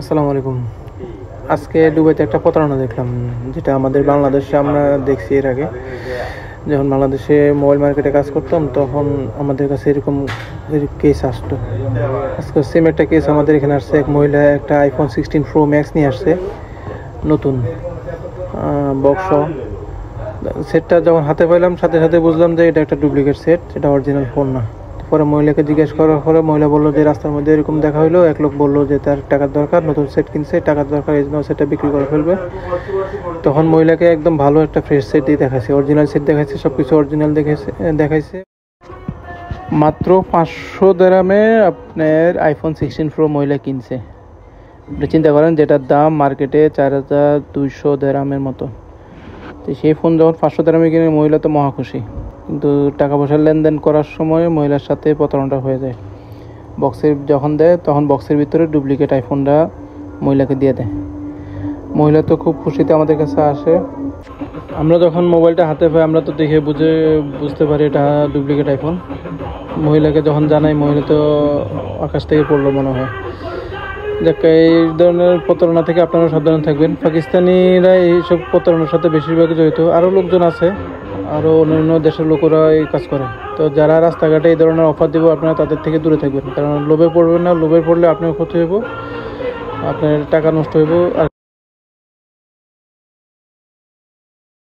আসসালামু আলাইকুম। আজকে দুবাইতে একটা প্রতারণা দেখলাম, যেটা আমাদের বাংলাদেশে আমরা দেখছি এর আগে। যখন বাংলাদেশে মোবাইল মার্কেটে কাজ করতাম, তখন আমাদের কাছে এরকম কেস আসতো। আজকে সেম একটা কেস আমাদের এখানে আসছে। এক মহিলা একটা আইফোন 16 প্রো ম্যাক্স নিয়ে আসছে, নতুন বক্স। সেটটা যখন হাতে পাইলাম, সাথে সাথে বুঝলাম যে এটা একটা ডুপ্লিকেট সেট, এটা অরিজিনাল ফোন না। পরে মহিলাকে জিজ্ঞেস করার পরে মহিলা বললো যে রাস্তার মধ্যে এরকম দেখা হইলো, এক লোক বললো যে তার টাকার দরকার, নতুন সেট কিনছে, টাকার দরকার, এই জন্য সেটটা বিক্রি করে ফেলবে। তখন মহিলাকে একদম ভালো একটা ফ্রেশ সেট দিয়ে দেখাইছে, অরিজিনাল সেট দেখাইছে, সব কিছু অরিজিনাল দেখাইছে। মাত্র 500 দিরহামে আপনার আইফোন 16 প্রো মহিলা কিনছে। আপনি চিন্তা করেন, যেটার দাম মার্কেটে 4200 দিরহামের মতো। তো সেই ফোন যখন 500 দিরহামে কিনে, মহিলা তো মহা খুশি। কিন্তু টাকা পয়সার লেনদেন করার সময় মহিলার সাথে প্রতারণাটা হয়ে যায়। বক্সের যখন দেয়, তখন বক্সের ভিতরে ডুপ্লিকেট আইফোনটা মহিলাকে দিয়ে দেয়। মহিলা তো খুব খুশিতে আমাদের কাছে আসে। আমরা যখন মোবাইলটা হাতে পাই, আমরা তো দেখে বুঝতে পারি এটা ডুপ্লিকেট আইফোন। মহিলাকে যখন জানাই, মহিলা তো আকাশ থেকে পড়লো মনে হয়। যাক, এই ধরনের প্রতারণা থেকে আপনারা সাবধান থাকবেন। পাকিস্তানিরা এইসব প্রতারণার সাথে বেশিরভাগ জড়িত। আরও লোকজন আছে, আরও অন্যান্য দেশের লোকেরা এই কাজ করে। তো যারা রাস্তাঘাটে এই ধরনের অফার দেবো, আপনারা তাদের থেকে দূরে থাকবেন, কারণ লোভে পড়বেন না। লোভে পড়লে আপনার ক্ষতি হইব, আপনার টাকা নষ্ট হইব। আর